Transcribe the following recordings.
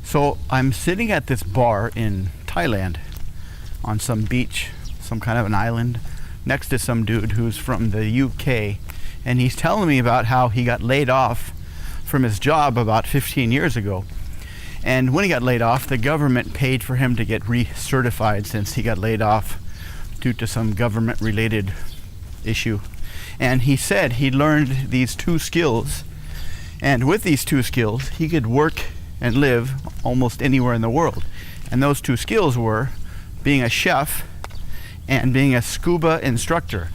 So I'm sitting at this bar in Thailand on some beach, some kind of an island, next to some dude who's from the UK, and he's telling me about how he got laid off from his job about 15 years ago. And when he got laid off, the government paid for him to get recertified since he got laid off due to some government-related issue. And he said he learned these two skills, and with these two skills, he could work and live almost anywhere in the world. And those two skills were being a chef and being a scuba instructor.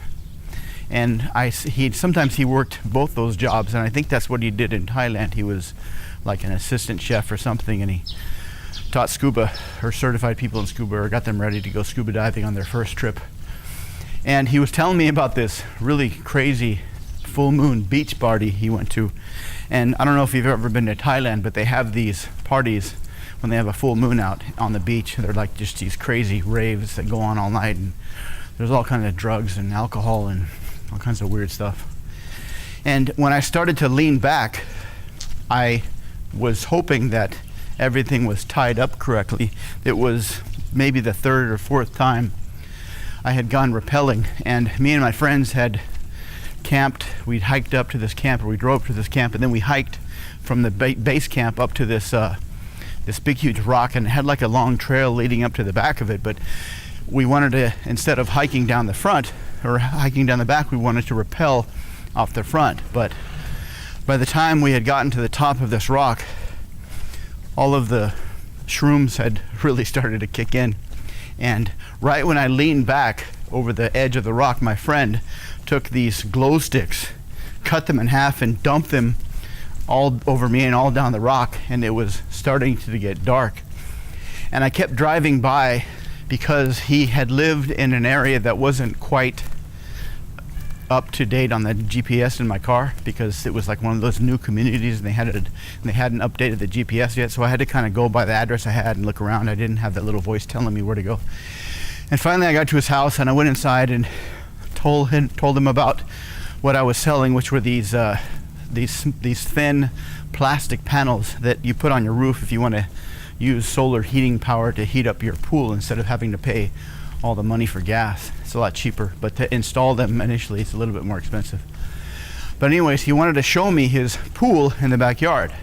And sometimes he worked both those jobs, and I think that's what he did in Thailand. He was like an assistant chef or something, and he taught scuba, or certified people in scuba, or got them ready to go scuba diving on their first trip. And he was telling me about this really crazy full moon beach party he went to. And I don't know if you've ever been to Thailand, but they have these parties when they have a full moon out on the beach. They're like just these crazy raves that go on all night, and there's all kinds of drugs and alcohol and all kinds of weird stuff. And when I started to lean back, I was hoping that everything was tied up correctly. It was maybe the third or fourth time I had gone rappelling, and me and my friends had camped. We hiked up to this camp, or we drove to this camp, and then we hiked from the base camp up to this big huge rock, and it had like a long trail leading up to the back of it. But we wanted to, instead of hiking down the front or hiking down the back, we wanted to rappel off the front. But by the time we had gotten to the top of this rock, all of the shrooms had really started to kick in. And right when I leaned back over the edge of the rock, my friend took these glow sticks, cut them in half, and dumped them all over me and all down the rock, and it was starting to get dark. And I kept driving by because he had lived in an area that wasn't quite up to date on the GPS in my car, because it was like one of those new communities, and they hadn't updated the GPS yet, so I had to kind of go by the address I had and look around. I didn't have that little voice telling me where to go. And finally I got to his house, and I went inside and told him about what I was selling, which were these thin plastic panels that you put on your roof if you want to use solar heating power to heat up your pool instead of having to pay all the money for gas. It's a lot cheaper, but to install them initially it's a little bit more expensive. But anyways, he wanted to show me his pool in the backyard,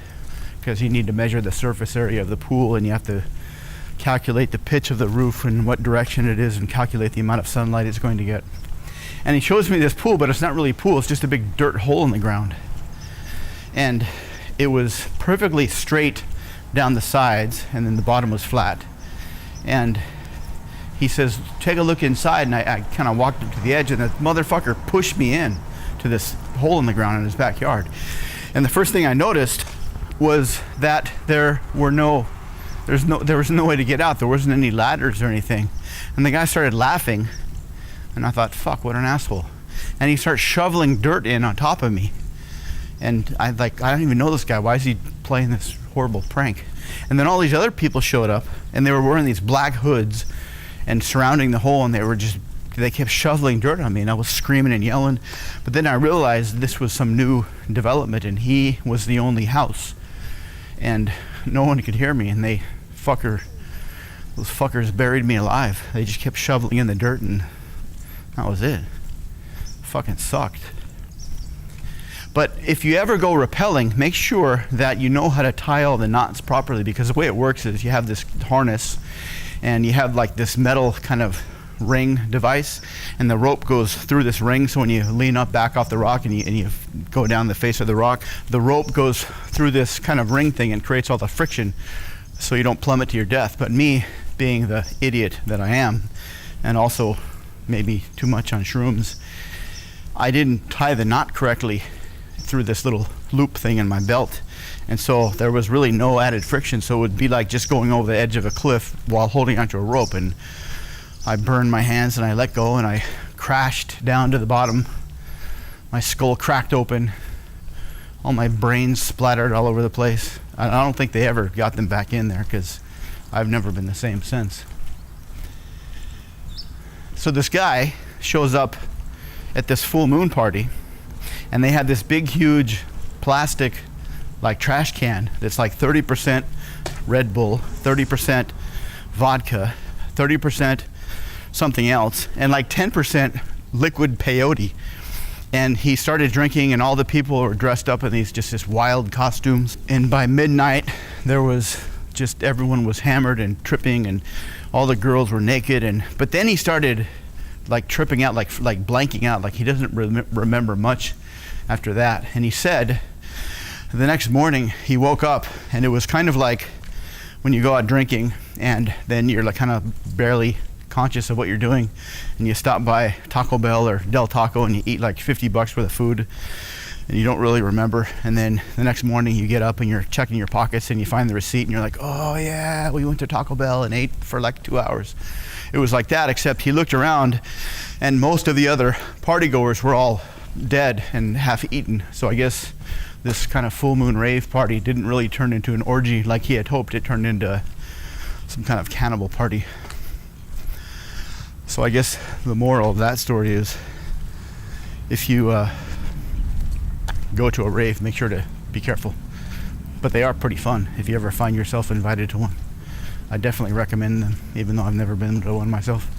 because you need to measure the surface area of the pool, and you have to calculate the pitch of the roof and what direction it is, and calculate the amount of sunlight it's going to get. And he shows me this pool, but it's not really a pool, it's just a big dirt hole in the ground. And it was perfectly straight down the sides, and then the bottom was flat. And he says, take a look inside, and I kind of walked up to the edge, and the motherfucker pushed me in to this hole in the ground in his backyard. And the first thing I noticed was that there was no way to get out. There wasn't any ladders or anything. And the guy started laughing, and I thought, fuck, what an asshole. And he starts shoveling dirt in on top of me. And I don't even know this guy. Why is he playing this horrible prank? And then all these other people showed up, and they were wearing these black hoods and surrounding the hole, and they kept shoveling dirt on me, and I was screaming and yelling. But then I realized this was some new development, and he was the only house, and no one could hear me, and those fuckers buried me alive. They just kept shoveling in the dirt, and that was it. Fucking sucked. But if you ever go rappelling, make sure that you know how to tie all the knots properly, because the way it works is you have this harness, and you have like this metal kind of ring device, and the rope goes through this ring, so when you lean up back off the rock and you go down the face of the rock, the rope goes through this kind of ring thing and creates all the friction so you don't plummet to your death. But me, being the idiot that I am, and also maybe too much on shrooms, I didn't tie the knot correctly through this little loop thing in my belt, and so there was really no added friction, so it would be like just going over the edge of a cliff while holding onto a rope. And I burned my hands, and I let go, and I crashed down to the bottom. My skull cracked open, all my brains splattered all over the place. I don't think they ever got them back in there, because I've never been the same since. So this guy shows up at this full moon party, and they had this big huge plastic like trash can that's like 30% Red Bull, 30% vodka, 30% something else, and like 10% liquid peyote. And he started drinking, and all the people were dressed up in this wild costumes. And by midnight, there was just, everyone was hammered and tripping, and all the girls were naked. But then he started like tripping out, like blanking out, like he doesn't remember much after that. And he said the next morning he woke up, and it was kind of like when you go out drinking and then you're like kind of barely conscious of what you're doing, and you stop by Taco Bell or Del Taco and you eat like $50 worth of food and you don't really remember, and then the next morning you get up and you're checking your pockets and you find the receipt and you're like, oh yeah, we went to Taco Bell and ate for like 2 hours. It was like that, except he looked around and most of the other partygoers were all dead and half eaten. So I guess this kind of full moon rave party didn't really turn into an orgy like he had hoped. It turned into some kind of cannibal party. So I guess the moral of that story is, if you go to a rave, make sure to be careful. But they are pretty fun if you ever find yourself invited to one. I definitely recommend them, even though I've never been to one myself.